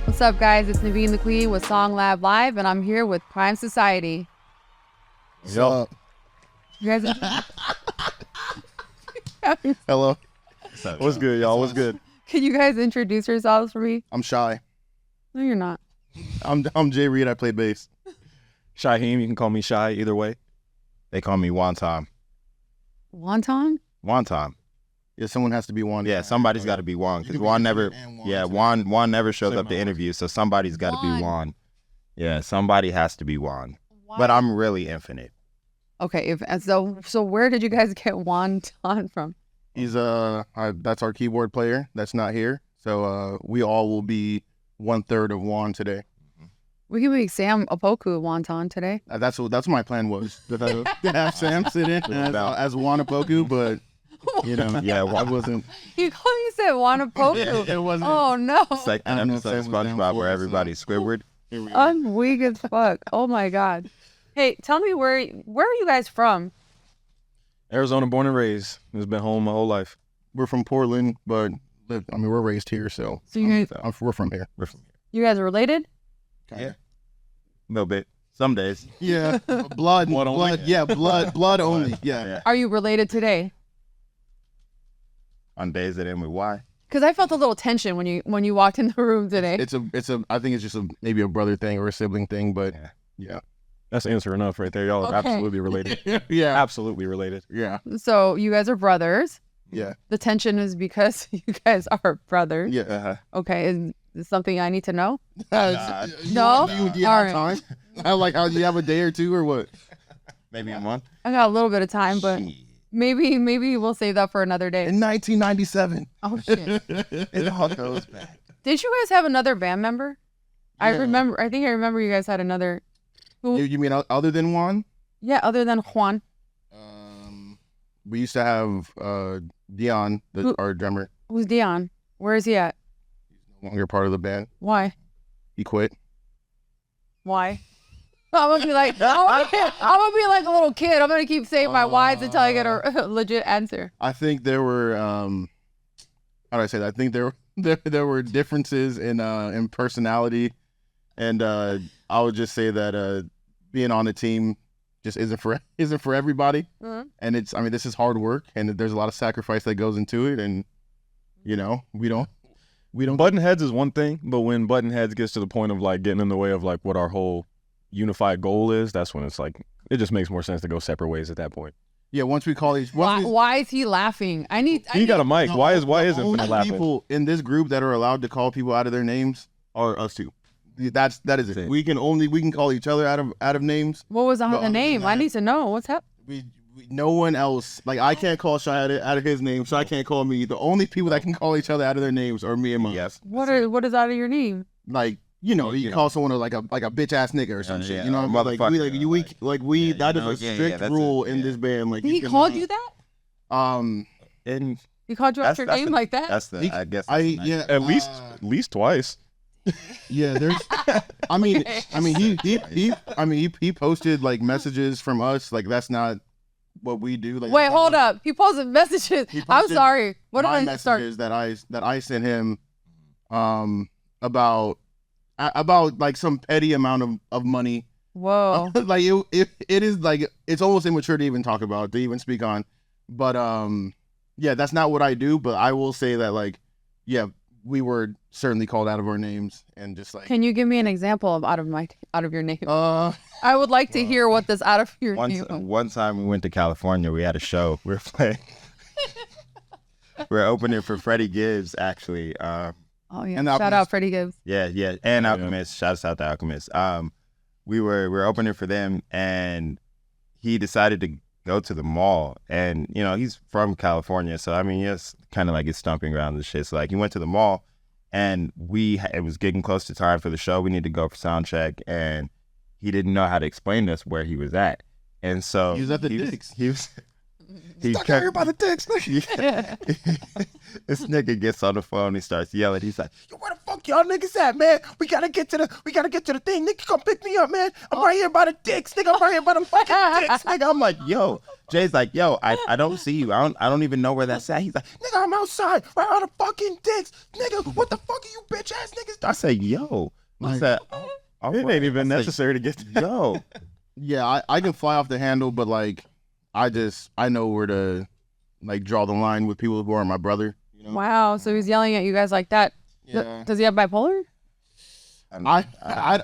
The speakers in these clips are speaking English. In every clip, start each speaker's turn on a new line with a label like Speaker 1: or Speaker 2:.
Speaker 1: What's up, guys? It's Neveen The Queen with SongLab Live, and I'm here with Prime Society.
Speaker 2: Yo.
Speaker 1: You guys,
Speaker 2: Hello. What's good, y'all? What's good?
Speaker 1: can you guys introduce yourselves for me?
Speaker 2: I'm Shy.
Speaker 1: No, you're not.
Speaker 2: I'm Jay Reed. I play bass.
Speaker 3: Shaheem, you can call me Shy either way.
Speaker 4: They call me Wonton.
Speaker 1: Wonton?
Speaker 4: Wonton.
Speaker 2: Yeah, someone has to be one.
Speaker 4: Yeah, somebody's got to be Juan because Juan never. Yeah, Juan never shows up to interview, so somebody's got to be Juan. Yeah, somebody has to be Juan. But I'm really infinite.
Speaker 1: Okay, so where did you guys get Wonton from?
Speaker 2: He's that's our keyboard player. That's not here. So we all will be 1/3 of Juan today.
Speaker 1: We can make Sam Opoku Wonton today.
Speaker 2: That's what my plan was to have Sam sit in as Juan Opoku, but you know,
Speaker 4: Yeah,
Speaker 2: I wasn't.
Speaker 1: You said Wanapoku.
Speaker 2: It wasn't.
Speaker 1: Oh no.
Speaker 4: It's like
Speaker 2: I don't know if
Speaker 4: episode of
Speaker 2: Sam was down
Speaker 4: SpongeBob
Speaker 2: for
Speaker 4: where
Speaker 2: it,
Speaker 4: everybody's Squidward.
Speaker 1: I'm weak as fuck. Oh my god. Hey, tell me where are you guys from?
Speaker 3: Arizona born and raised. It's been home my whole life.
Speaker 2: We're from Portland, but we're raised here, so
Speaker 1: So
Speaker 2: we're from here.
Speaker 4: We're from here.
Speaker 1: you guys are related?
Speaker 4: Yeah. A little bit. Some days.
Speaker 2: Yeah, blood
Speaker 3: only?
Speaker 2: Yeah, blood only. Yeah.
Speaker 1: Are you related today?
Speaker 4: On days that end with Y.
Speaker 1: Because I felt a little tension when you walked in the room today.
Speaker 2: It's a. I think it's just maybe a brother thing or a sibling thing, but yeah.
Speaker 3: That's answer enough right there. Y'all are
Speaker 1: Okay.
Speaker 3: absolutely related.
Speaker 2: Yeah.
Speaker 3: Absolutely related.
Speaker 2: Yeah.
Speaker 1: So you guys are brothers.
Speaker 2: Yeah.
Speaker 1: The tension is because you guys are brothers.
Speaker 2: Yeah.
Speaker 4: Uh-huh.
Speaker 1: Okay, is this something I need to know?
Speaker 4: Nah.
Speaker 1: No?
Speaker 2: Do you
Speaker 1: All
Speaker 2: have
Speaker 1: right.
Speaker 2: time? I like how you have a day or two or what?
Speaker 4: Maybe a month.
Speaker 1: I got a little bit of time, but
Speaker 4: Shit.
Speaker 1: maybe we'll save that for another day.
Speaker 2: In 1997.
Speaker 1: Oh shit.
Speaker 4: It all goes back.
Speaker 1: Did you guys have another band member? I
Speaker 2: Yeah.
Speaker 1: remember you guys had another.
Speaker 2: You mean other than Juan?
Speaker 1: Yeah, other than Juan.
Speaker 2: We used to have Dion, our drummer.
Speaker 1: Who's Dion? Where is he at?
Speaker 2: No longer part of the band.
Speaker 1: Why?
Speaker 2: He quit.
Speaker 1: Why? I'm gonna be like I'm gonna be like a little kid. I'm gonna keep saying my whys until I get a legit answer.
Speaker 2: I think there were how do I say that? I think there were differences in personality, and I would just say that being on the team just isn't for everybody.
Speaker 1: Mhm.
Speaker 2: And this is hard work, and there's a lot of sacrifice that goes into it, and you know we don't.
Speaker 3: Button heads is one thing, but when button heads gets to the point of like getting in the way of like what our whole unified goal is, that's when it's like it just makes more sense to go separate ways at that point.
Speaker 2: Yeah, once we call each.
Speaker 1: Why is he laughing?
Speaker 3: He got a mic.
Speaker 2: No,
Speaker 3: Why is
Speaker 2: the
Speaker 3: Infinite
Speaker 2: only
Speaker 3: laughing?
Speaker 2: people in this group that are allowed to call people out of their names are us two. That is it.
Speaker 4: That's it.
Speaker 2: We can call each other out of names.
Speaker 1: What was
Speaker 2: But
Speaker 1: the
Speaker 2: other than
Speaker 1: name? I
Speaker 2: that-
Speaker 1: need to know. What's up?
Speaker 2: No one else. Like I can't call Shy out of his name. Shy can't call me. The only people that can call each other out of their names are me and mine.
Speaker 4: Yes.
Speaker 1: What is out of your name?
Speaker 2: Like you call someone like a bitch ass nigga or some shit.
Speaker 4: yeah,
Speaker 2: You know,
Speaker 4: a
Speaker 2: like
Speaker 4: motherfucker,
Speaker 2: that is
Speaker 4: know,
Speaker 2: a strict
Speaker 4: that's
Speaker 2: rule
Speaker 4: it,
Speaker 2: in this band. Like
Speaker 1: He called you that?
Speaker 4: And
Speaker 1: He called you out your name like that?
Speaker 4: That's the. I guess.
Speaker 3: At least twice.
Speaker 2: Yeah, there's. He posted like messages from us. Like that's not what we do. Like
Speaker 1: Wait, hold up. He posted messages.
Speaker 2: He
Speaker 1: I'm
Speaker 2: posted
Speaker 1: sorry. What did
Speaker 2: my
Speaker 1: I start?
Speaker 2: messages that I sent him, about like some petty amount of money.
Speaker 1: Whoa.
Speaker 2: Like it is like it's almost immature to even talk about, to even speak on. But yeah, that's not what I do. But I will say that like, yeah, we were certainly called out of our names and just like.
Speaker 1: Can you give me an example of out of your name?
Speaker 2: I
Speaker 1: would like to hear what this out of your name.
Speaker 4: One time we went to California. We had a show. We were playing. We were opening for Freddie Gibbs, actually.
Speaker 1: Oh yeah.
Speaker 2: and
Speaker 1: Shout
Speaker 2: Alchemist.
Speaker 1: out Freddie Gibbs.
Speaker 4: Yeah, and Alchemist. Shouts out to Alchemist. We were opening for them, and he decided to go to the mall. And you know, he's from California, so I mean, it's kind of like his stomping ground and shit. So like, he went to the mall, and it was getting close to time for the show. We need to go for sound check, and he didn't know how to explain to us where he was at. And so
Speaker 2: He was at the Dicks.
Speaker 4: He was. He
Speaker 2: Stuck out here by the Dicks.
Speaker 4: Yeah. This nigga gets on the phone. He starts yelling. He's like, "Yo, where the fuck
Speaker 2: fuck y'all niggas at, man? We gotta get to the thing. Nigga, come pick me up, man. I'm right here by the dicks. Nigga, I'm right here by the fucking dicks. Nigga, I'm like, yo. Jay's like, yo, I don't see you. I don't even know where that's at. He's like, nigga, I'm outside, right on the fucking dicks. Nigga, what the fuck are you bitch ass niggas? I said, yo. I said,
Speaker 3: it ain't even necessary to get to
Speaker 2: yo. Yeah, I can fly off the handle, but like, I know where to like draw the line with people who are my brother. You know?
Speaker 1: Wow. So he's yelling at you guys like that.
Speaker 2: Yeah.
Speaker 1: Does he have bipolar?
Speaker 2: I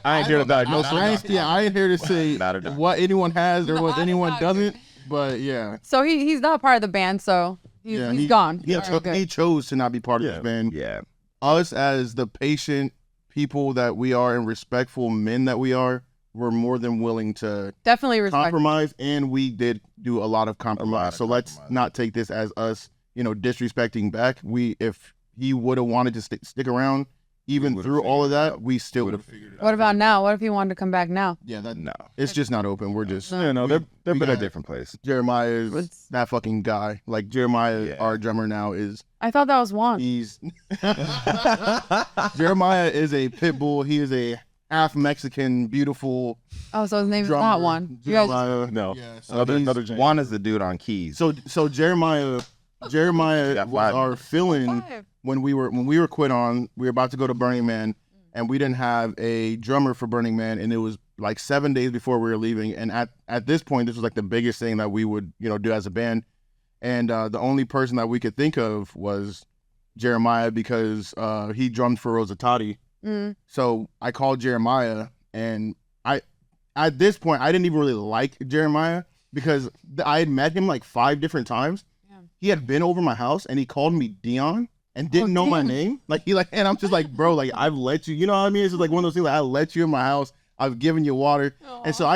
Speaker 3: ain't here to diagnose
Speaker 2: I ain't here to say what anyone has or what anyone doesn't. But yeah.
Speaker 1: So he's not part of the band, so he's gone.
Speaker 2: Yeah, he chose to not be part of this band.
Speaker 4: Yeah.
Speaker 2: Us as the patient people that we are and respectful men that we are, we're more than willing to
Speaker 1: definitely
Speaker 2: compromise, and we did do a lot of compromise. So let's not take this as us, disrespecting back. If he would have wanted to stick around, even through all of that, we still would have figured it out.
Speaker 1: What about now? What if he wanted to come back now?
Speaker 2: Yeah, it's just not open. We're just
Speaker 3: they're
Speaker 4: in a different place.
Speaker 2: Jeremiah is that fucking guy. Like Jeremiah, our drummer now is.
Speaker 1: I thought that was Juan.
Speaker 2: He's Jeremiah is a pit bull. He is a half Mexican, beautiful.
Speaker 1: Oh, so his name's
Speaker 2: drummer.
Speaker 1: not Juan. You guys,
Speaker 3: no,
Speaker 2: yeah, so
Speaker 3: another James.
Speaker 4: Juan is the dude on keys.
Speaker 2: So Jeremiah was our fill-in when we were quit on. We were about to go to Burning Man, and we didn't have a drummer for Burning Man, and it was like 7 days before we were leaving. And at this point, this was like the biggest thing that we would do as a band, and the only person that we could think of was Jeremiah because he drummed for Rosatati. So I called Jeremiah, and at this point I didn't even really like Jeremiah because I had met him like 5 different times. He had been over my house and he called me Dion and didn't know my name. And I'm just like, bro, like I've let you, you know what I mean? It's just like one of those things like I let you in my house. I've given you water. Aww. And so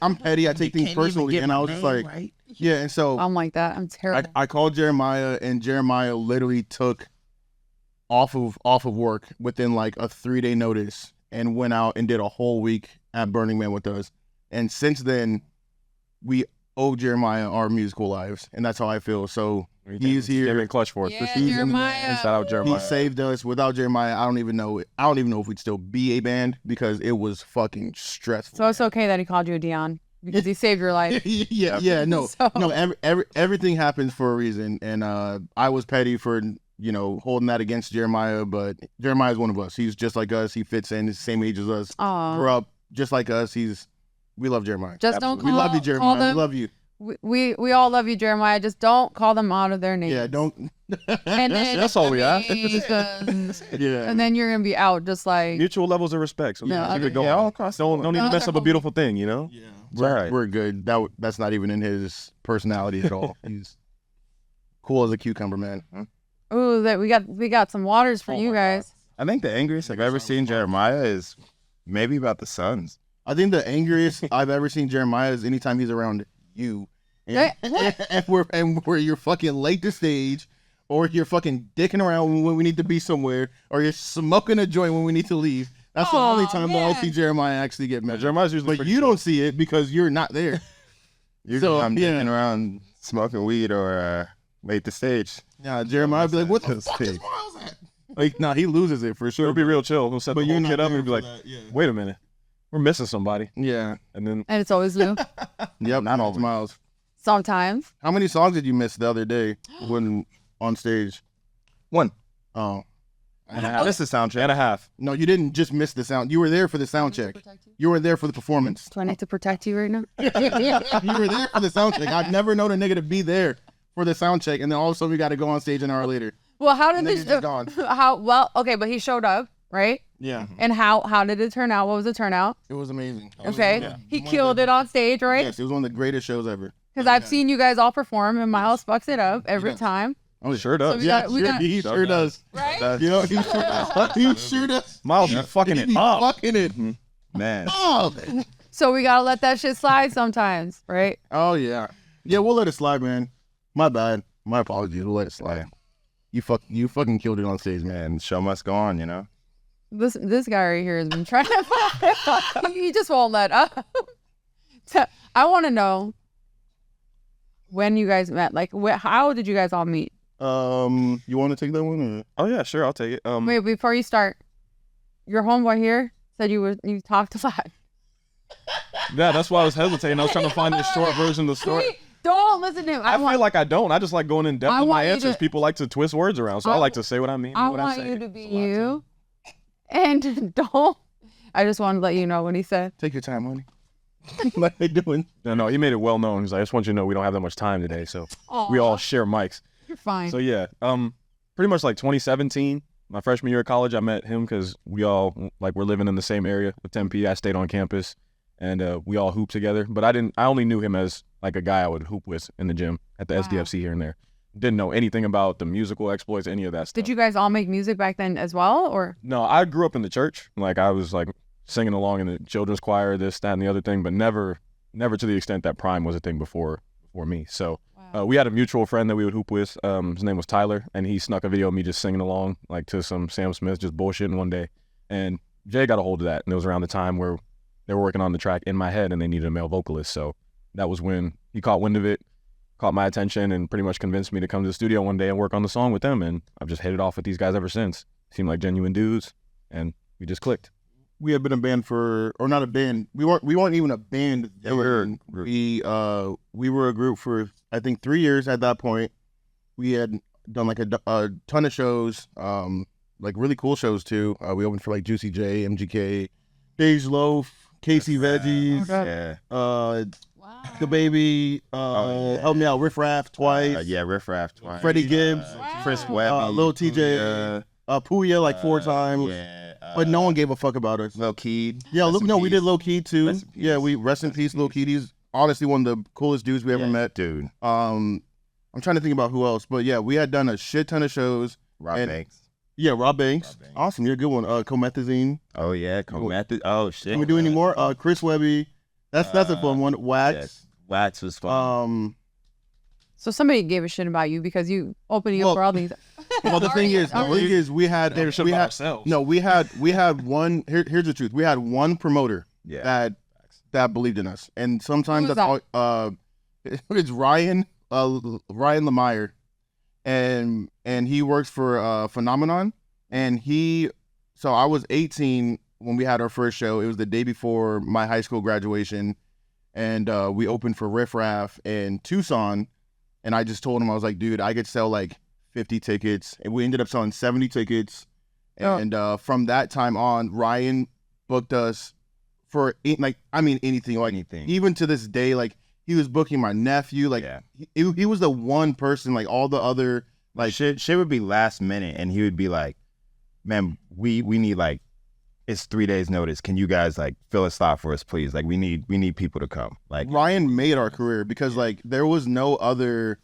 Speaker 2: I'm petty. I take things personally. And I was just like, right? Yeah. And so
Speaker 1: I'm like that. I'm terrible.
Speaker 2: I called Jeremiah, and Jeremiah literally took off of work within like a 3-day notice and went out and did a whole week at Burning Man with us. And since then, we owe Jeremiah our musical lives, and that's how I feel. So he's here
Speaker 3: in clutch for us.
Speaker 1: Yeah, Jeremiah.
Speaker 3: Shout out Jeremiah.
Speaker 2: He saved us. Without Jeremiah, I don't even know if we'd still be a band because it was fucking stressful.
Speaker 1: So it's okay that he called you a Dion because he saved your life.
Speaker 2: Everything happens for a reason, and I was petty for holding that against Jeremiah, but Jeremiah's one of us. He's just like us. He fits in. He's the same age as us. Grew up just like us. We love Jeremiah.
Speaker 1: Just don't call.
Speaker 2: We love you, Jeremiah. We love you.
Speaker 1: We all love you, Jeremiah. Just don't call them out of their names.
Speaker 2: Yeah, don't.
Speaker 1: And then
Speaker 3: that's all we ask.
Speaker 2: Yeah.
Speaker 1: And then you're gonna be out just like
Speaker 3: mutual levels of respect. So keep it going.
Speaker 4: all across.
Speaker 3: Don't need to mess up a beautiful thing, Yeah.
Speaker 2: Right. We're good. That's not even in his personality at all. He's cool as a cucumber, man. Huh?
Speaker 1: Ooh, that we got some waters for you guys.
Speaker 4: I think the angriest I've ever seen Jeremiah is maybe about the Suns.
Speaker 2: I think the angriest I've ever seen Jeremiah is anytime he's around you. And where you're fucking late to stage, or you're fucking dicking around when we need to be somewhere, or you're smoking a joint when we need to leave. That's the only time that I'll see Jeremiah actually get mad.
Speaker 3: Jeremiah's usually
Speaker 2: but you don't see it because you're not there.
Speaker 4: I'm dicking around smoking weed or late to stage.
Speaker 2: Yeah, Jeremiah would be like, what the fuck is Miles at? Like, nah, he loses it for sure.
Speaker 3: He'll be real chill. He'll set the whole kid up and be like, wait a minute. We're missing somebody.
Speaker 2: Yeah.
Speaker 1: And it's always Lou.
Speaker 2: Yep, not all Miles.
Speaker 1: Sometimes.
Speaker 2: How many songs did you miss the other day when on stage?
Speaker 4: 1.
Speaker 2: Oh.
Speaker 4: And I missed the sound check.
Speaker 3: And a half.
Speaker 2: No, you didn't just miss the sound. You were there for the sound check. You were there for the performance.
Speaker 1: Do I need to protect you right now?
Speaker 2: You were there for the sound check. I've never known a nigga to be there for the sound check, and then all of a sudden we got to go on stage an hour later.
Speaker 1: Well, how did
Speaker 2: this gone?
Speaker 1: Okay, but he showed up, right?
Speaker 2: Yeah.
Speaker 1: And how did it turn out? What was the turnout?
Speaker 2: It was amazing.
Speaker 1: Okay. He killed it on stage, right?
Speaker 2: Yes, it was one of the greatest shows ever.
Speaker 1: Because I've seen you guys all perform, and Miles fucks it up every time.
Speaker 2: Oh,
Speaker 3: sure does.
Speaker 1: So
Speaker 2: he sure does.
Speaker 1: Right?
Speaker 2: You know, he sure does.
Speaker 3: Miles be fucking it up.
Speaker 2: Fucking it.
Speaker 4: Man.
Speaker 2: Oh.
Speaker 1: So we gotta let that shit slide sometimes, right?
Speaker 2: Oh yeah. Yeah, we'll let it slide, man. My bad. My apologies. We'll let it slide. You fucking killed it on stage, man.
Speaker 4: Show must go on,
Speaker 1: This guy right here has been trying to. He just won't let up. So, I want to know when you guys met. Like, how did you guys all meet?
Speaker 2: You want to take that one? Or?
Speaker 3: Oh yeah, sure, I'll take it.
Speaker 1: Wait, before you start, your homeboy here said you talked a lot.
Speaker 3: Yeah, that's why I was hesitating. I was trying to find this short version of the story.
Speaker 1: Wait, don't listen to him.
Speaker 3: I feel like I don't. I just like going in depth with my
Speaker 1: want you
Speaker 3: answers.
Speaker 1: to-
Speaker 3: People like to twist words around, so I like to say what I mean.
Speaker 1: I
Speaker 3: what
Speaker 1: want
Speaker 3: say.
Speaker 1: you to be you. And don't. I just want to let you know what he said.
Speaker 2: Take your time, honey. What they doing?
Speaker 3: No, he made it well known. He's like, I just want you to know we don't have that much time today, so we all share mics.
Speaker 1: You're fine.
Speaker 3: So yeah, pretty much like 2017, my freshman year of college, I met him because we all we're living in the same area with Tempe. I stayed on campus, and we all hooped together. But I only knew him as like a guy I would hoop with in the gym at the SDFC here and there. Didn't know anything about the musical exploits, any of that stuff.
Speaker 1: Did you guys all make music back then as well, or?
Speaker 3: No, I grew up in the church. Like I was like singing along in the children's choir, this, that, and the other thing, but never to the extent that Prime was a thing before me. So we had a mutual friend that we would hoop with. His name was Tyler, and he snuck a video of me just singing along like to some Sam Smith, just bullshitting one day. And Jay got a hold of that, and it was around the time where they were working on the track In My Head, and they needed a male vocalist. So that was when he caught wind of it, caught my attention, and pretty much convinced me to come to the studio one day and work on the song with them. And I've just hit it off with these guys ever since. Seemed like genuine dudes, and we just clicked.
Speaker 2: We had been a band or not a band. We weren't even a band. We were a group for I think 3 years at that point. We had done like a ton of shows, like really cool shows too. We opened for like Juicy J, MGK, Dej Loaf, Casey Veggies, The Baby, Help Me Out, Riff Raff twice.
Speaker 4: Riff Raff twice.
Speaker 2: Freddie Gibbs,
Speaker 4: Chris Webby,
Speaker 2: Lil TJ, Puya like 4 times. But no one gave a fuck about us.
Speaker 4: Lil Keed.
Speaker 2: Yeah, we did Lil Keed too. Yeah, we rest in peace, Lil Keed. He's honestly one of the coolest dudes we ever met.
Speaker 4: Dude.
Speaker 2: I'm trying to think about who else, but yeah, we had done a shit ton of shows.
Speaker 4: Rob Banks.
Speaker 2: Yeah, Rob Banks. Awesome, you're a good one. Comethazine.
Speaker 4: Oh yeah, Comethazine. Oh shit.
Speaker 2: Can we do any more? Chris Webby. That's a fun one. Wax.
Speaker 4: Yes. Wax was fun.
Speaker 1: So somebody gave a shit about you because you opening up for all these.
Speaker 2: Well, the thing is, we had
Speaker 3: ourselves.
Speaker 2: No, we had one. Here's the truth. We had one promoter that believed in us, and sometimes
Speaker 1: Who was
Speaker 2: that's all. It's Ryan Lemire, and he works for Phenomenon, and so I was 18 when we had our first show. It was the day before my high school graduation, and we opened for Riff Raff in Tucson. And I just told him, I was like, dude, I could sell like 50 tickets. And we ended up selling 70 tickets. And from that time on, Ryan booked us for anything. Like
Speaker 4: Anything.
Speaker 2: Even to this day, like he was booking my nephew. Like he was the one person, like all the other, like
Speaker 4: shit would be last minute. And he would be like, man, we need like, it's 3 days notice. Can you guys like fill a slot for us, please? Like we need people to come. Like
Speaker 2: Ryan made our career because like there was no other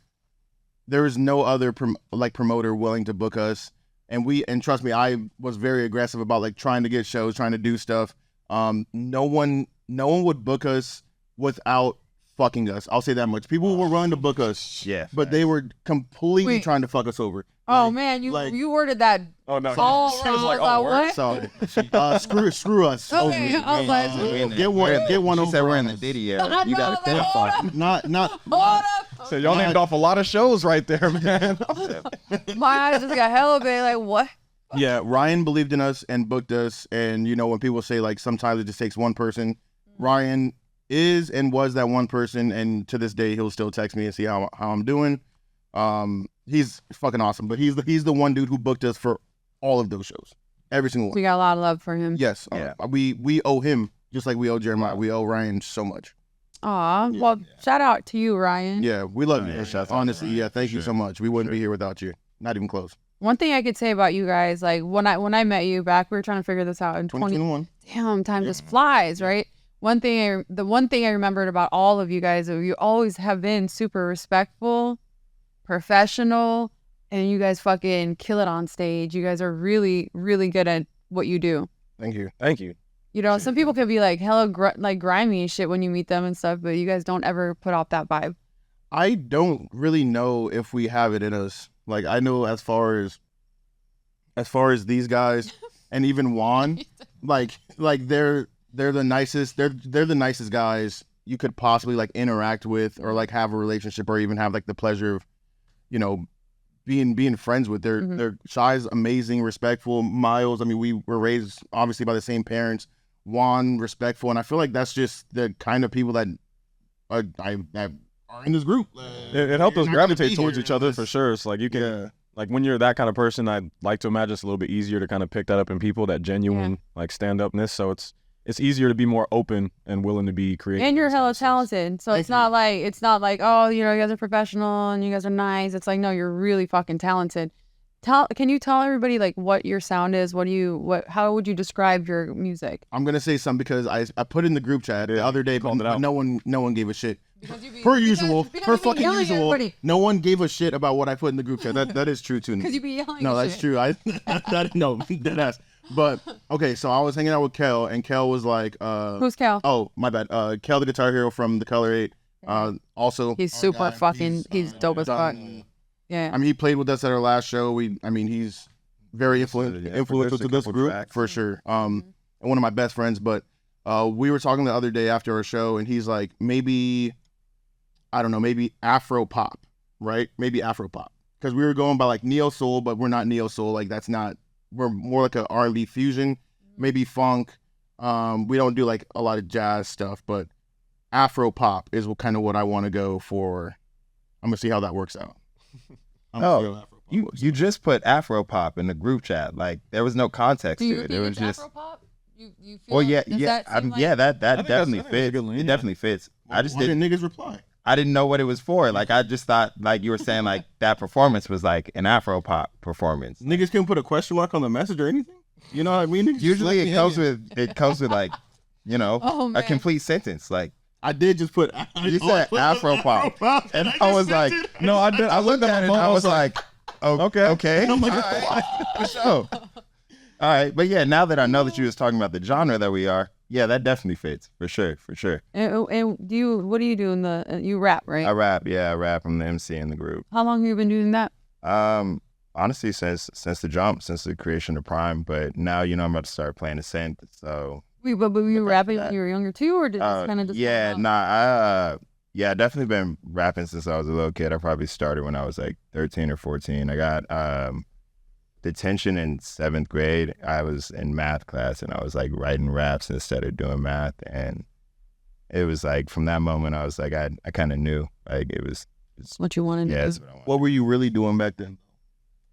Speaker 2: promoter willing to book us, and trust me, I was very aggressive about like trying to get shows, trying to do stuff. No one would book us without fucking us. I'll say that much. People were willing to book us, but they were completely trying to fuck us over.
Speaker 1: Oh man, you worded that.
Speaker 3: Oh no,
Speaker 1: all
Speaker 3: he was like,
Speaker 1: what?
Speaker 2: Sorry. Screw us.
Speaker 1: Okay, I was like,
Speaker 2: get one.
Speaker 4: She
Speaker 2: over
Speaker 4: said we're in
Speaker 2: on
Speaker 4: the
Speaker 2: us.
Speaker 4: video. You gotta identify.
Speaker 2: Not.
Speaker 1: Hold up.
Speaker 3: So y'all named off a lot of shows right there, man.
Speaker 1: My eyes just got hella big. Like what?
Speaker 2: Yeah, Ryan believed in us and booked us. And you know when people say like sometimes it just takes one person, Ryan is and was that one person. And to this day, he'll still text me and see how I'm doing. He's fucking awesome. But he's the one dude who booked us for all of those shows, every single one.
Speaker 1: We got a lot of love for him.
Speaker 2: Yes, we owe him just like we owe Jeremiah. We owe Ryan so much.
Speaker 1: Aw, well, shout out to you, Ryan.
Speaker 2: Yeah, we love you. Honestly,
Speaker 4: Ryan,
Speaker 2: thank you so much. We wouldn't be here without you. Not even close.
Speaker 1: One thing I could say about you guys, like when I met you back, we were trying to figure this out in
Speaker 2: 2021.
Speaker 1: Damn, time just flies, right? The one thing I remembered about all of you guys, you always have been super respectful, professional, and you guys fucking kill it on stage. You guys are really, really good at what you do.
Speaker 2: Thank you.
Speaker 3: Thank you.
Speaker 1: You know, some people can be like hella like grimy and shit when you meet them and stuff, but you guys don't ever put off that vibe.
Speaker 2: I don't really know if we have it in us. Like I know as far as these guys and even Juan, like they're the nicest. They're the nicest guys you could possibly like interact with or like have a relationship or even have like the pleasure of, you know, being friends with. They're Shy's amazing, respectful. Miles, I mean, we were raised obviously by the same parents. Juan, respectful, and I feel like that's just the kind of people that are in this group.
Speaker 3: It helped us gravitate towards each other for sure. It's like you can, like when you're that kind of person, I'd like to imagine it's a little bit easier to kind of pick that up in people, that genuine like stand-upness. So it's easier to be more open and willing to be creative.
Speaker 1: And you're hella talented. So it's not like, oh, you know, you guys are professional and you guys are nice. It's like, no, you're really fucking talented. Can you tell everybody like what your sound is? How would you describe your music?
Speaker 2: I'm gonna say something because I put in the group chat the other day, but no one gave a shit. Per usual, no one gave a shit about what I put in the group chat. That is true too.
Speaker 1: Because you be yelling.
Speaker 2: No, that's true. No, deadass. But okay, so I was hanging out with Kel, and Kel was like,
Speaker 1: "Who's Kel?"
Speaker 2: Oh, my bad. Kel, the Guitar Hero from the Color 8. Also,
Speaker 1: he's super fucking. He's dope as fuck. Yeah.
Speaker 2: I mean, he played with us at our last show. He's very influential to this group for sure. And one of my best friends. But we were talking the other day after our show, and he's like, maybe Afro pop, right? Maybe Afro pop, because we were going by like neo soul, but we're not neo soul. Like that's not. We're more like a R&B fusion, maybe funk. We don't do like a lot of jazz stuff, but Afro pop is kind of what I want to go for. I'm gonna see how that works out.
Speaker 4: You just put Afro pop in the group chat. Like there was no context to it. It was just
Speaker 1: Afro pop. You feel
Speaker 4: well, yeah. That definitely fits. It definitely fits.
Speaker 2: I just didn't niggas reply.
Speaker 4: I didn't know what it was for. Like I just thought, like you were saying, like that performance was like an Afro pop performance.
Speaker 2: Niggas can put a question mark on the message or anything. You know what I mean?
Speaker 4: Usually it comes with like, you know, a complete sentence. Like
Speaker 2: I did just put.
Speaker 4: You said Afro pop, and I was like, no, I did. I looked at it and I was like, okay.
Speaker 2: I'm like,
Speaker 4: all right, for sure. All right, but yeah, now that I know that you was talking about the genre that we are, yeah, that definitely fits for sure.
Speaker 1: And what do you do in the? You rap, right?
Speaker 4: I rap. Yeah, I rap. I'm the MC in the group.
Speaker 1: How long have you been doing that?
Speaker 4: Honestly, since the jump, since the creation of Prime. But now, you know, I'm about to start playing the synth. So.
Speaker 1: But were you rapping when you were younger too, or did this kind of just?
Speaker 4: Yeah, I definitely been rapping since I was a little kid. I probably started when I was like 13 or 14. I got detention in 7th grade. I was in math class and I was like writing raps instead of doing math, and it was like from that moment I was like I kind of knew like it's
Speaker 1: what you wanted to do.
Speaker 2: What were you really doing back then?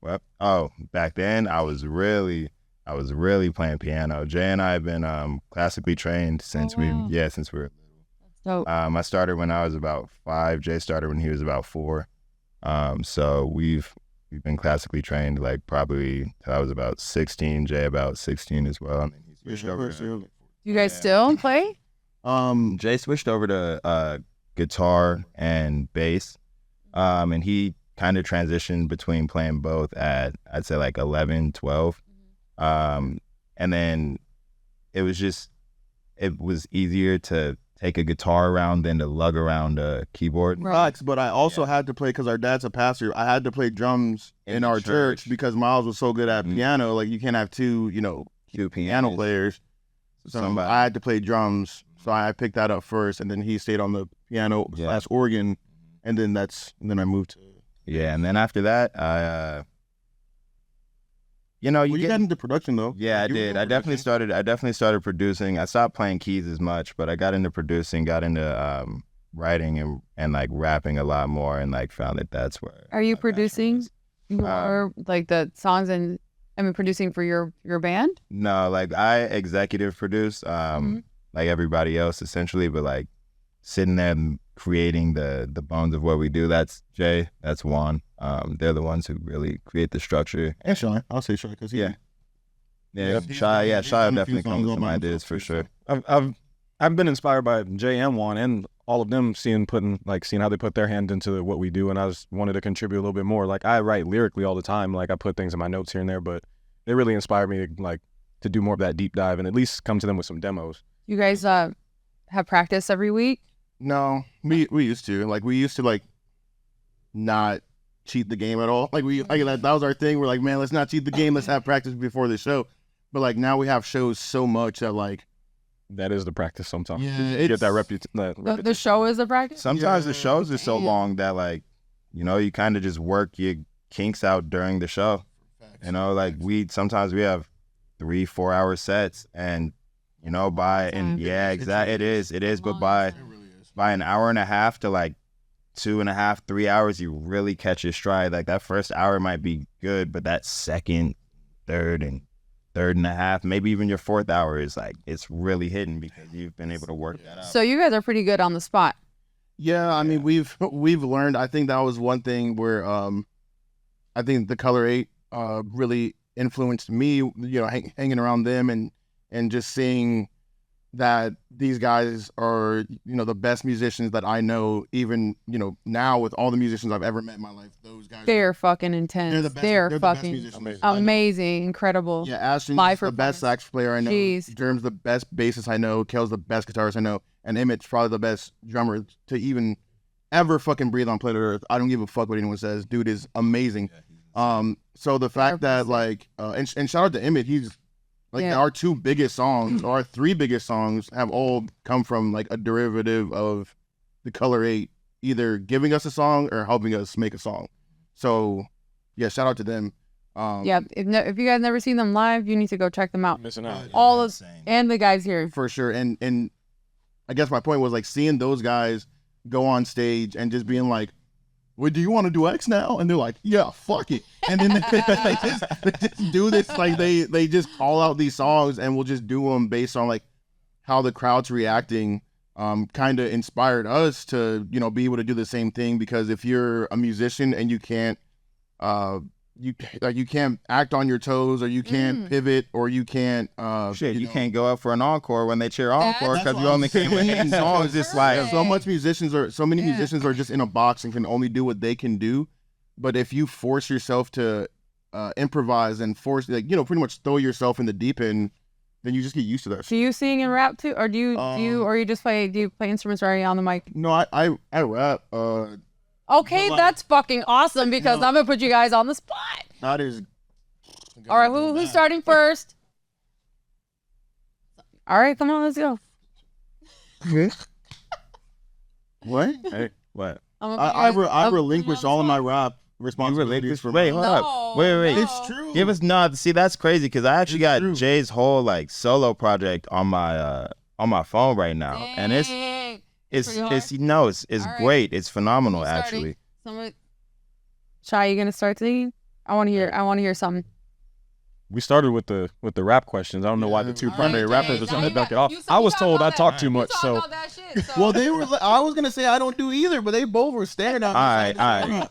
Speaker 4: Well, back then I was really playing piano. Jay and I have been classically trained since we were little.
Speaker 1: Dope.
Speaker 4: I started when I was about 5. Jay started when he was about 4. So we've been classically trained like probably till I was about 16. Jay about 16 as well. And then he switched over.
Speaker 1: You guys still play?
Speaker 4: Jay switched over to guitar and bass, and he kind of transitioned between playing both at I'd say like 11, 12. And then it was easier to take a guitar around than to lug around a keyboard.
Speaker 2: Right. But I also had to play, because our dad's a pastor, I had to play drums in our church because Miles was so good at piano. Like you can't have two piano players. So I had to play drums. So I picked that up first, and then he stayed on the piano / organ, and then I moved to.
Speaker 4: Yeah, and then after that, you got into production though. Yeah, I did. I definitely started producing. I stopped playing keys as much, but I got into producing, got into writing and like rapping a lot more, and like found that that's where.
Speaker 1: Are you producing your like the songs and producing for your band?
Speaker 4: No, like I executive produce, like everybody else essentially, but like sitting there and creating the bones of what we do. That's Jay. That's Juan. They're the ones who really create the structure.
Speaker 2: And Shy. I'll say Shy because
Speaker 4: Shy definitely comes with some ideas for sure.
Speaker 3: I've been inspired by Jay and Juan and all of them seeing how they put their hand into what we do, and I just wanted to contribute a little bit more. Like I write lyrically all the time. Like I put things in my notes here and there, but they really inspired me to do more of that deep dive and at least come to them with some demos. You
Speaker 1: guys have practice every week?
Speaker 2: No, we used to. Like we used to like not cheat the game at all. Like that was our thing. We're like, man, let's not cheat the game. Let's have practice before the show. But like now we have shows so much that like
Speaker 3: that is the practice sometimes.
Speaker 2: Yeah,
Speaker 3: you get that repetition.
Speaker 1: The show is the practice.
Speaker 4: Sometimes the shows are so long that like you kind of just work your kinks out during the show. You know, like sometimes we have 3-4 hour sets, and you know, exactly, it is, but by an hour and a half to like 2.5, 3 hours, you really catch your stride. Like that first hour might be good, but that second, third and a half, maybe even your fourth hour is like, it's really hidden because you've been able to work that out.
Speaker 1: So you guys are pretty good on the spot.
Speaker 2: Yeah, I mean, we've learned. I think that was one thing where I think the Color 8 really influenced me, you know, hanging around them and just seeing that these guys are, you know, the best musicians that I know. Even, you know, now with all the musicians I've ever met in my life, those guys,
Speaker 1: they're fucking intense.
Speaker 2: They're the best.
Speaker 1: They're
Speaker 2: the
Speaker 1: fucking
Speaker 2: best musicians
Speaker 1: amazing, incredible.
Speaker 2: Yeah, Ashton's
Speaker 1: Live
Speaker 2: the best sax player I know.
Speaker 1: Jeez.
Speaker 2: Germ's the best bassist I know. Kel's the best guitarist I know. And Emmett's probably the best drummer to even ever fucking breathe on planet Earth. I don't give a fuck what anyone says. Dude is amazing. So the fact that like, and shout out to Emmett, he's like our 2 biggest songs, or our 3 biggest songs have all come from like a derivative of the Color 8, either giving us a song or helping us make a song. So yeah, shout out to them.
Speaker 1: Yeah, if you guys never seen them live, you need to go check them out.
Speaker 3: Missing out.
Speaker 1: All of and the guys here
Speaker 2: for sure. And I guess my point was like seeing those guys go on stage and just being like, well, do you want to do X now? And they're like, yeah, fuck it. And then they just do this, like they just call out these songs and we'll just do them based on like how the crowd's reacting. Kind of inspired us to, you know, be able to do the same thing, because if you're a musician and you can't you can't act on your toes, or you can't pivot, or you can't
Speaker 4: you can't go up for an encore when they cheer encore because you only came with 8 songs. It's like
Speaker 2: so many musicians are just in a box and can only do what they can do. But if you force yourself to improvise and force, like, you know, pretty much throw yourself in the deep end, then you just get used to that.
Speaker 1: Do you sing and rap too, or do you just play instruments right on the mic?
Speaker 2: No, I rap.
Speaker 1: Okay, that's fucking awesome, because I'm gonna put you guys on the spot.
Speaker 2: That is.
Speaker 1: All right, who's starting first? All right, come on, let's go.
Speaker 2: What?
Speaker 3: Hey, what?
Speaker 2: I relinquished all of my rap responsibilities for.
Speaker 4: Wait, hold up. Wait.
Speaker 2: It's true.
Speaker 4: Give us see, that's crazy, because I actually got Jay's whole like solo project on my phone right now.
Speaker 1: Dang.
Speaker 4: And it's great. It's phenomenal, actually.
Speaker 1: Shy, you gonna start singing? I want to hear something.
Speaker 3: We started with the rap questions. I don't know why the 2 primary rappers are trying to duck it off. I was told I talk too much, so.
Speaker 2: Well, they were. I was gonna say I don't do either, but they both were staring at me.
Speaker 4: All right.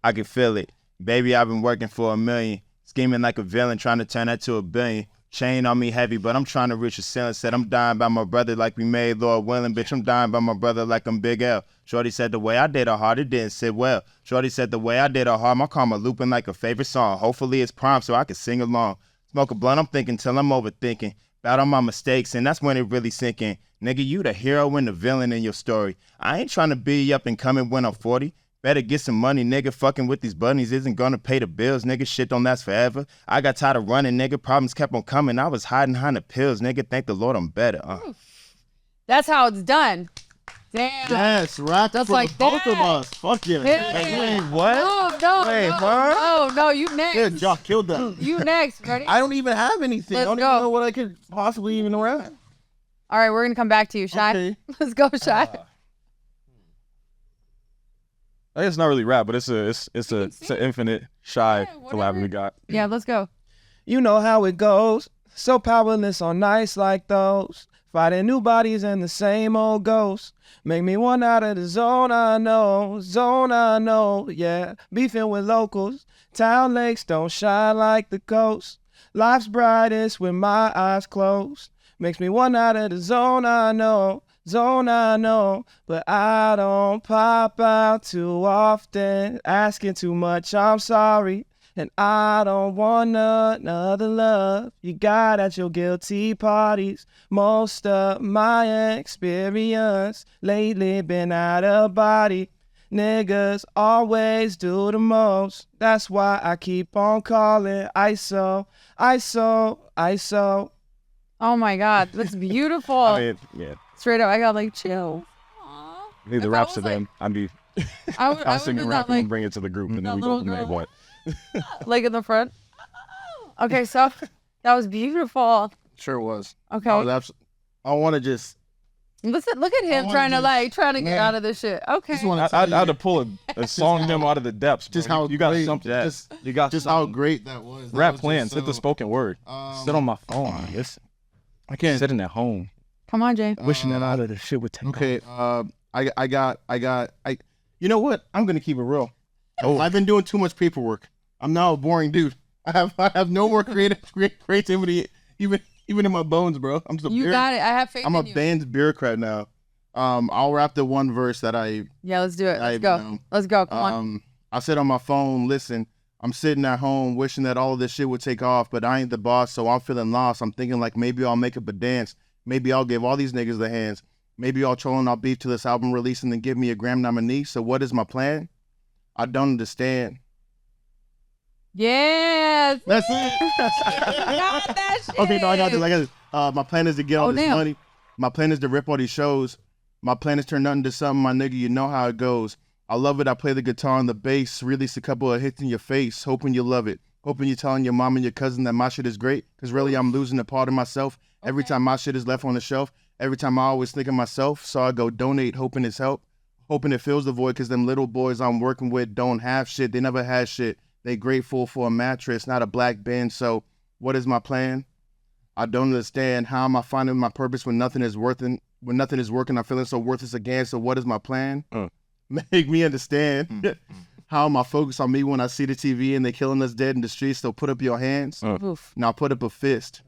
Speaker 4: I can feel it, baby. I've been working for $1 million, scheming like a villain, trying to turn that to $1 billion. Chain on me heavy, but I'm trying to reach a ceiling. Said I'm dying by my brother like we made Lord willing. Bitch, I'm dying by my brother like I'm Big L. Shorty said the way I did her hard, it didn't sit well. Shorty said the way I did her hard, my karma looping like a favorite song. Hopefully it's prime so I can sing along. Smoke a blunt, I'm thinking till I'm overthinking. About all my mistakes, and that's when it really sink in. Nigga, you the hero and the villain in your story. I ain't trying to be up and coming when I'm 40. Better get some money, nigga. Fucking with these bunnies isn't gonna pay the bills, nigga. Shit don't last forever. I got tired of running, nigga. Problems kept on coming. I was hiding behind the pills, nigga. Thank the Lord I'm better.
Speaker 1: That's how it's done. Damn.
Speaker 2: Yes, rap
Speaker 1: Just
Speaker 2: for
Speaker 1: like
Speaker 2: both
Speaker 1: that.
Speaker 2: of us. Fuck yeah.
Speaker 1: Wait,
Speaker 4: what?
Speaker 1: No.
Speaker 4: Wait, what?
Speaker 1: No, you next.
Speaker 2: Yeah, Jock killed that.
Speaker 1: You next. Ready?
Speaker 2: I don't even have anything.
Speaker 1: Let's
Speaker 2: I don't
Speaker 1: go.
Speaker 2: even know what I could possibly even rap.
Speaker 1: All right, we're gonna come back to you, Shy.
Speaker 2: Okay.
Speaker 1: Let's go, Shy.
Speaker 3: I guess it's not really rap, but it's an infinite Shy collab we got.
Speaker 1: Yeah, let's go.
Speaker 5: You know how it goes. So powerless on nights like those. Fighting new bodies and the same old ghosts. Make me one out of the zone I know, yeah. Beefing with locals. Town lakes don't shine like the coast. Life's brightest with my eyes closed. Makes me one out of the zone I know. But I don't pop out too often. Asking too much, I'm sorry. And I don't want another love you got at your guilty parties. Most of my experience lately been out of body. Niggas always do the most. That's why I keep on calling ISO.
Speaker 1: Oh my God, that's beautiful.
Speaker 3: I mean, yeah.
Speaker 1: Straight up, I got like chill.
Speaker 3: Leave the raps to them. I'd be I sing and
Speaker 1: was
Speaker 3: rap
Speaker 1: not
Speaker 3: and bring it to the group, and
Speaker 1: that
Speaker 3: then we go
Speaker 1: little
Speaker 3: from there.
Speaker 1: girl.
Speaker 3: What?
Speaker 1: like in the front. Okay, so that was beautiful.
Speaker 2: Sure was.
Speaker 1: Okay,
Speaker 2: I want to just.
Speaker 1: listen, look at him
Speaker 2: wanna
Speaker 1: trying
Speaker 2: just-
Speaker 1: to get
Speaker 2: man,
Speaker 1: out of this shit. Okay,
Speaker 2: Just wanna
Speaker 3: I
Speaker 2: tell
Speaker 3: had to
Speaker 2: you
Speaker 3: pull a song memo out of the depths.
Speaker 2: just
Speaker 3: bro.
Speaker 2: how
Speaker 3: you got
Speaker 2: great,
Speaker 3: something.
Speaker 2: just,
Speaker 3: You got
Speaker 2: just how
Speaker 3: something.
Speaker 2: great that was. That
Speaker 3: Rap
Speaker 2: was just
Speaker 3: plans. Hit the
Speaker 2: so,
Speaker 3: spoken word. Sit on my phone. Listen.
Speaker 2: I can't.
Speaker 3: Sitting at home,
Speaker 1: come on, Jay.
Speaker 3: wishing that out of the shit would take.
Speaker 2: Okay. You know what? I'm gonna keep it real. I've been doing too much paperwork. I'm now a boring dude. I have no more creativity even in my bones, bro.
Speaker 1: You got it. I have faith
Speaker 2: I'm
Speaker 1: in
Speaker 2: a
Speaker 1: you.
Speaker 2: band's bureaucrat now. I'll rap the one verse that
Speaker 1: Yeah, let's do it. Let's
Speaker 2: I
Speaker 1: go.
Speaker 2: know.
Speaker 1: Let's go. Come on.
Speaker 2: I said on my phone, listen, I'm sitting at home wishing that all of this shit would take off, but I ain't the boss, so I'm feeling lost. I'm thinking like maybe I'll make up a dance. Maybe I'll give all these niggas the hands. Maybe I'll troll and I'll beef to this album release and then give me a Grammy nominee. So what is my plan? I don't understand.
Speaker 1: Yes.
Speaker 2: That's it.
Speaker 1: Got that shit.
Speaker 2: Okay, no, I got this. My plan is to get all this
Speaker 1: damn.
Speaker 2: money. My plan is to rip all these shows. My plan is to turn nothing to something, my nigga. You know how it goes. I love it. I play the guitar and the bass. Release a couple of hits in your face. Hoping you love it. Hoping you're telling your mom and your cousin that my shit is great. Because really, I'm losing a part of myself. Every time my shit is left on the shelf. Every time I always think of myself. So I go donate, hoping it's help. Hoping it fills the void because them little boys I'm working with don't have shit. They never had shit. They grateful for a mattress, not a black bin. So what is my plan? I don't understand. How am I finding my purpose when nothing is working? When nothing is working, I'm feeling so worthless again. So what is my plan? Make me understand. How am I focused on me when I see the TV and they killing us dead in the streets? So put up your hands.
Speaker 1: Oof.
Speaker 2: Now put up a fist.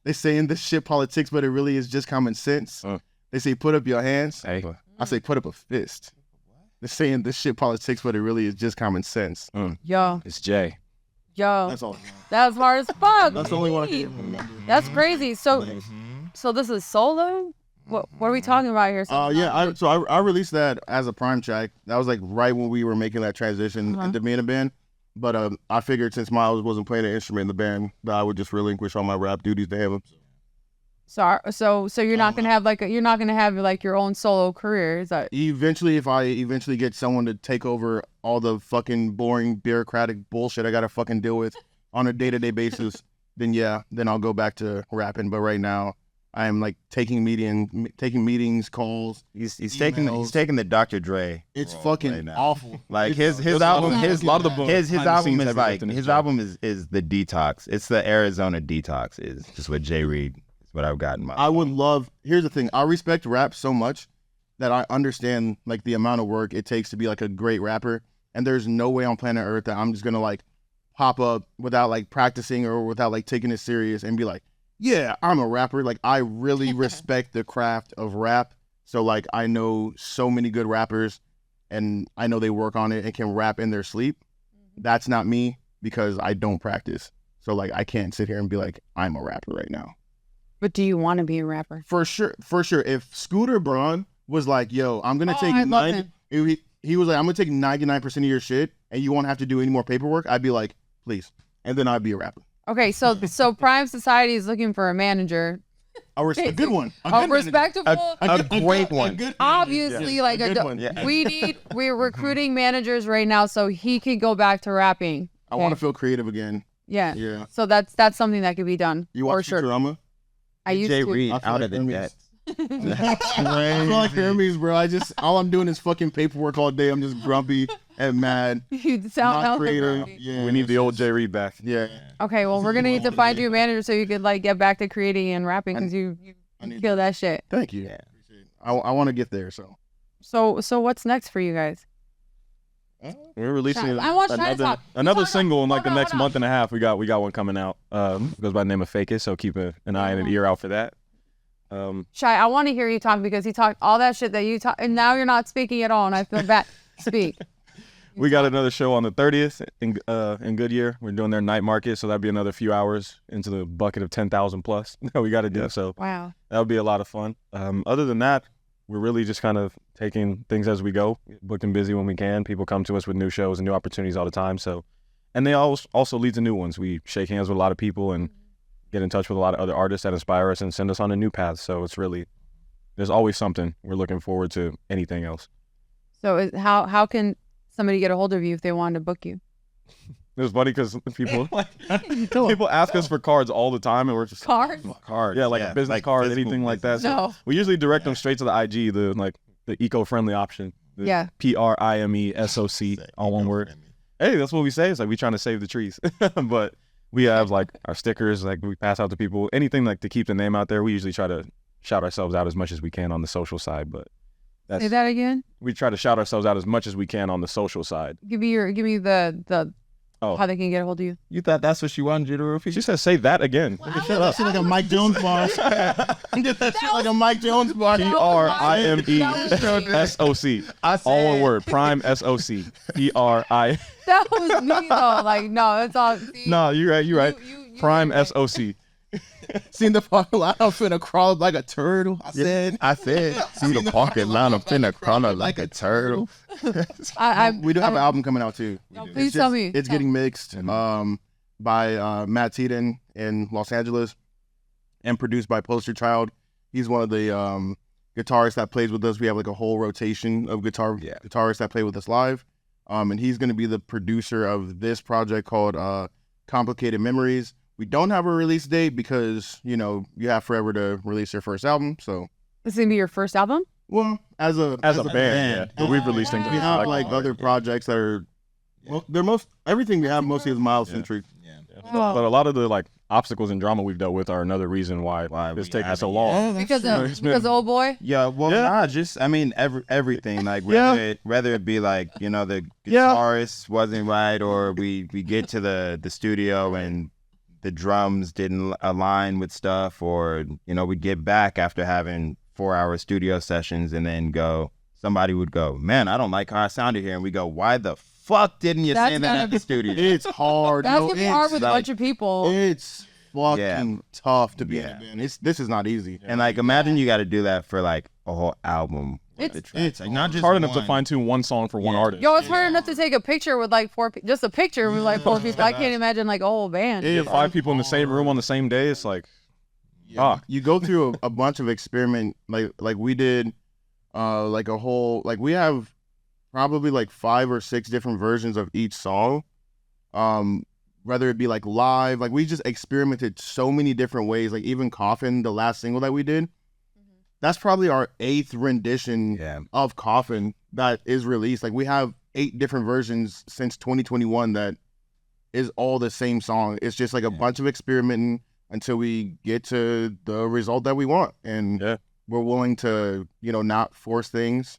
Speaker 2: They saying this shit politics, but it really is just common sense. They say put up your hands.
Speaker 3: Hey.
Speaker 2: I say put up a fist. They're saying this shit politics, but it really is just common sense.
Speaker 1: Yo,
Speaker 3: It's Jay.
Speaker 2: That's all.
Speaker 1: that was hard as fuck.
Speaker 2: That's the only one I can remember.
Speaker 1: That's crazy. So this is solo? What are we talking about here?
Speaker 2: I released that as a prime track. That was like right when we were making that transition into being a band. But I figured since Miles wasn't playing an instrument in the band, that I would just relinquish all my rap duties to him.
Speaker 1: So you're not gonna have your own solo career, is that?
Speaker 2: Eventually, if I get someone to take over all the fucking boring bureaucratic bullshit I gotta fucking deal with on a day-to-day basis, then I'll go back to rapping. But right now, I am like taking meetings, calls.
Speaker 4: He's taking the Dr. Dre.
Speaker 2: It's
Speaker 4: role
Speaker 2: fucking
Speaker 4: right now.
Speaker 2: awful.
Speaker 4: Like
Speaker 2: It's-
Speaker 4: his album,
Speaker 3: a lot of the
Speaker 4: his
Speaker 3: behind the
Speaker 4: album
Speaker 3: scenes
Speaker 4: is
Speaker 3: heavy
Speaker 4: like
Speaker 3: lifting is
Speaker 4: his
Speaker 3: Jay.
Speaker 4: album is the detox. It's the Arizona detox. Is just what Jay Reed is what I've gotten.
Speaker 2: I would love. Here's the thing. I respect rap so much that I understand like the amount of work it takes to be like a great rapper. And there's no way on planet Earth that I'm just gonna like pop up without like practicing or without like taking it serious and be like, yeah, I'm a rapper. Like I really respect the craft of rap. So like I know so many good rappers, and I know they work on it and can rap in their sleep. That's not me because I don't practice. So like I can't sit here and be like I'm a rapper right now.
Speaker 1: But do you want to be a rapper?
Speaker 2: For sure. If Scooter Braun was like, yo, I'm gonna take
Speaker 1: I love
Speaker 2: 90, he was like, I'm gonna take 99% of your shit and you won't have to do any more paperwork, I'd be like, please. And then I'd be a rapper.
Speaker 1: Okay, so Prime Society is looking for a manager.
Speaker 2: A good one.
Speaker 1: A respectable,
Speaker 4: A great one.
Speaker 1: obviously, like
Speaker 2: a
Speaker 1: a,
Speaker 2: good one.
Speaker 4: Yeah.
Speaker 1: we're recruiting managers right now, so he can go back to rapping.
Speaker 2: I want to feel creative again.
Speaker 1: Yeah.
Speaker 2: Yeah.
Speaker 1: So that's something that could be done.
Speaker 2: You
Speaker 1: for
Speaker 2: watch
Speaker 1: sure.
Speaker 2: Futurama?
Speaker 1: I used
Speaker 4: Jay
Speaker 1: to.
Speaker 4: Reed
Speaker 2: I feel
Speaker 4: out
Speaker 2: like
Speaker 4: of the
Speaker 2: Hermes.
Speaker 4: debt.
Speaker 2: I feel like Hermes, bro. All I'm doing is fucking paperwork all day. I'm just grumpy and mad.
Speaker 1: You sound
Speaker 2: Not
Speaker 1: hella
Speaker 2: creative.
Speaker 1: grumpy.
Speaker 2: Yeah.
Speaker 3: We need the old Jay Reed back.
Speaker 2: Yeah.
Speaker 1: Okay, well, we're gonna need to find you a manager so you could like get back to creating and rapping because you kill that shit.
Speaker 2: Thank you.
Speaker 4: Yeah.
Speaker 2: I want to get there. So.
Speaker 1: So what's next for you guys?
Speaker 3: We're releasing
Speaker 1: I want Shy to talk.
Speaker 3: another
Speaker 1: Talk.
Speaker 3: single in like the
Speaker 1: Hold on,
Speaker 3: next
Speaker 1: hold on.
Speaker 3: month and a half. We got one coming out. Goes by the name of Fake It, so keep an eye and an ear out for that.
Speaker 1: Shy, I want to hear you talk because he talked all that shit that you talk, and now you're not speaking at all, and I feel bad. Speak.
Speaker 3: We got another show on the 30th in Goodyear. We're doing their night market, so that'd be another few hours into the bucket of 10,000 plus that we got to do. So
Speaker 1: Wow.
Speaker 3: that would be a lot of fun. Other than that, we're really just kind of taking things as we go, booked and busy when we can. People come to us with new shows and new opportunities all the time. So, and they also lead to new ones. We shake hands with a lot of people and get in touch with a lot of other artists that inspire us and send us on a new path. So it's really, there's always something. We're looking forward to anything else.
Speaker 1: So how can somebody get a hold of you if they wanted to book you?
Speaker 3: It was funny because people ask us for cards all the time, and we're just
Speaker 1: Cards?
Speaker 4: Cards.
Speaker 3: yeah, like a business card, anything like that. So
Speaker 1: No.
Speaker 3: we usually direct them straight to the IG, the eco-friendly option. The
Speaker 1: Yeah.
Speaker 3: PRIMESOC, all one word. Hey, that's what we say. It's like we trying to save the trees. But we have like our stickers, like we pass out to people. Anything like to keep the name out there. We usually try to shout ourselves out as much as we can on the social side. But
Speaker 1: Say that again.
Speaker 3: we try to shout ourselves out as much as we can on the social side.
Speaker 1: Give me the how they can get a hold of you.
Speaker 4: You thought that's what she wanted you to repeat?
Speaker 3: She said, "Say that again."
Speaker 2: Shut up. Shit like a Mike Jones bar. Get that shit like a Mike Jones bar.
Speaker 3: PRIMESOC. All one word. Prime SOC. PRI.
Speaker 1: That was me though. Like no, it's all. See,
Speaker 3: No, you're right. You're right.
Speaker 1: you
Speaker 3: Prime SOC.
Speaker 2: Seen the parking lot, I'm finna crawl like a turtle. I said,
Speaker 4: see the parking lot, I'm finna crawl like a turtle.
Speaker 2: we do have an album coming out too.
Speaker 1: Please tell me.
Speaker 2: It's getting mixed by Matt Teeden in Los Angeles and produced by Poster Child. He's one of the guitarists that plays with us. We have like a whole rotation of guitarists that play with us live. And he's going to be the producer of this project called Complicated Memories. We don't have a release date because, you know, you have forever to release your first album. So
Speaker 1: This is gonna be your first album?
Speaker 2: well, as a
Speaker 3: Band, yeah. But we've released things.
Speaker 2: we have like other projects that are well, they're everything we have mostly is mild-centric.
Speaker 1: Wow.
Speaker 3: But a lot of the like obstacles and drama we've dealt with are another reason why
Speaker 4: we
Speaker 3: it's taking so
Speaker 4: haven't
Speaker 3: long.
Speaker 1: Because of old boy?
Speaker 4: Yeah, well,
Speaker 3: Yeah.
Speaker 4: nah, just I mean everything. Like
Speaker 3: Yeah.
Speaker 4: whether it be like, you know, the
Speaker 3: Yeah.
Speaker 4: guitarist wasn't right, or we get to the studio and the drums didn't align with stuff, or you know, we'd get back after having 4-hour studio sessions and then somebody would go, man, I don't like how I sounded here, and we go, why the fuck didn't you
Speaker 1: That's
Speaker 4: say that
Speaker 1: gonna
Speaker 4: at the studio?
Speaker 2: It's hard.
Speaker 1: That's
Speaker 2: No,
Speaker 1: gonna be hard with a
Speaker 4: like-
Speaker 1: bunch of people.
Speaker 2: It's fucking tough to be in
Speaker 4: Yeah.
Speaker 2: a band. This is not easy.
Speaker 4: And like, imagine you got to do that for like a whole album.
Speaker 2: It's like not
Speaker 3: It's
Speaker 2: just
Speaker 3: hard enough to
Speaker 2: one.
Speaker 3: fine tune one song for one artist.
Speaker 1: Yo, it's hard enough to take a picture with like just a picture with like 4 people. I can't imagine like a whole band.
Speaker 3: You get 5 people in the same room on the same day. It's like,
Speaker 2: You go through a bunch of experiment like we did like a whole like we have probably like 5 or 6 different versions of each song. Whether it be like live, like we just experimented so many different ways. Like even Coffin, the last single that we did, that's probably our 8th rendition of Coffin that is released. Like we have 8 different versions since 2021 that is all the same song. It's just like a bunch of experimenting until we get to the result that we want. And we're willing to, you know, not force things.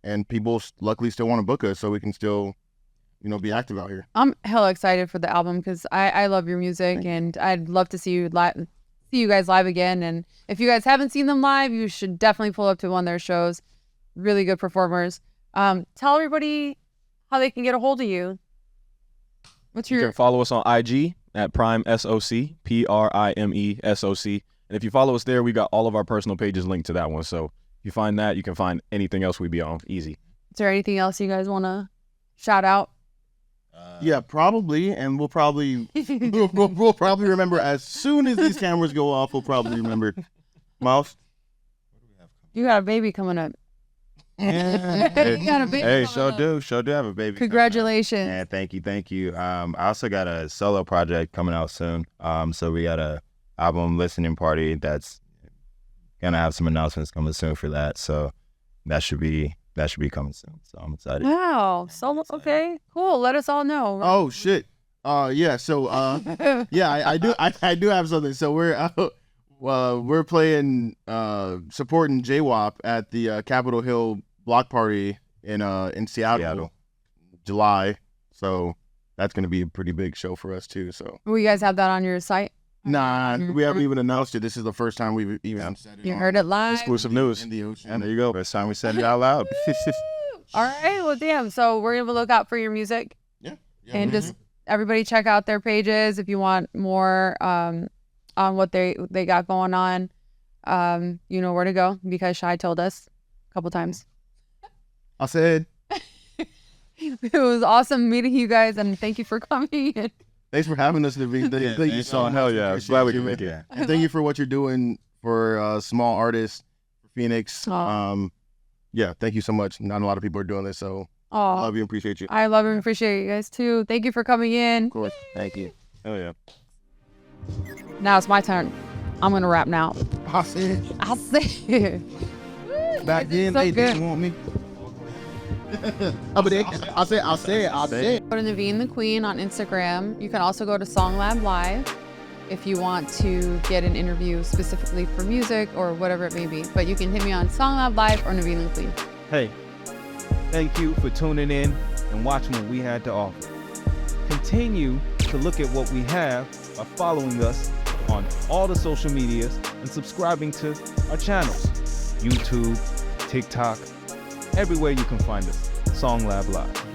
Speaker 2: And people luckily still want to book us so we can still, you know, be active out here.
Speaker 1: I'm hella excited for the album because I love your music and I'd love to see you guys live again. And if you guys haven't seen them live, you should definitely pull up to one of their shows. Really good performers. Tell everybody how they can get a hold of you. What's
Speaker 3: you
Speaker 1: your
Speaker 3: can follow us on IG at PrimeSOC, PRIMESOC. And if you follow us there, we got all of our personal pages linked to that one. So if you find that, you can find anything else we be on. Easy.
Speaker 1: Is there anything else you guys want to shout out?
Speaker 2: Yeah, probably, and we'll probably we'll probably remember as soon as these cameras go off. We'll probably remember. Mouse,
Speaker 1: You got a baby coming up. You got a baby.
Speaker 4: Hey,
Speaker 1: coming
Speaker 4: sure
Speaker 1: up.
Speaker 4: do have a baby.
Speaker 1: Congratulations.
Speaker 4: Yeah, thank you. I also got a solo project coming out soon. So we got a album listening party that's gonna have some announcements coming soon for that. So that should be coming soon. So I'm excited.
Speaker 1: Wow. So okay, cool. Let us all know.
Speaker 2: oh shit, yeah. So yeah, I do have something. So we're playing supporting JWAP at the Capitol Hill block party in Seattle, July. So that's gonna be a pretty big show for us too. So
Speaker 1: Will you guys have that on your site?
Speaker 2: nah, we haven't even announced it. This is the first time we've even said it.
Speaker 1: You heard it live.
Speaker 3: Exclusive news.
Speaker 2: in the ocean.
Speaker 4: And there you go. First time we said it out loud.
Speaker 1: All right. Well, damn. So we're gonna look out for your music.
Speaker 2: Yeah.
Speaker 1: And just everybody check out their pages if you want more on what they got going on. You know where to go because Shai told us a couple times.
Speaker 2: I said
Speaker 1: It was awesome meeting you guys and thank you for coming.
Speaker 2: thanks for having us, Neveen. Thank you so much.
Speaker 3: Hell yeah. Glad we
Speaker 2: Appreciate
Speaker 3: could
Speaker 2: you.
Speaker 3: make it.
Speaker 2: And thank you for what you're doing for small artists, for Phoenix.
Speaker 1: Aw.
Speaker 2: yeah, thank you so much. Not a lot of people are doing this, so
Speaker 1: Oh,
Speaker 2: love you and appreciate you.
Speaker 1: I love and appreciate you guys too. Thank you for coming in.
Speaker 2: Of course.
Speaker 5: Thank you.
Speaker 3: Hell yeah.
Speaker 1: Now it's my turn. I'm gonna rap now.
Speaker 2: I said
Speaker 1: I'll say it.
Speaker 2: back then
Speaker 1: So
Speaker 2: they
Speaker 1: good.
Speaker 2: didn't want me. I said.
Speaker 1: Go to Neveen The Queen on Instagram. You can also go to SongLab Live if you want to get an interview specifically for music or whatever it may be. But you can hit me on SongLab Live or Neveen The Queen.
Speaker 5: Hey, thank you for tuning in and watching what we had to offer. Continue to look at what we have by following us on all the social medias and subscribing to our channels. YouTube, TikTok, everywhere you can find us. SongLab Live.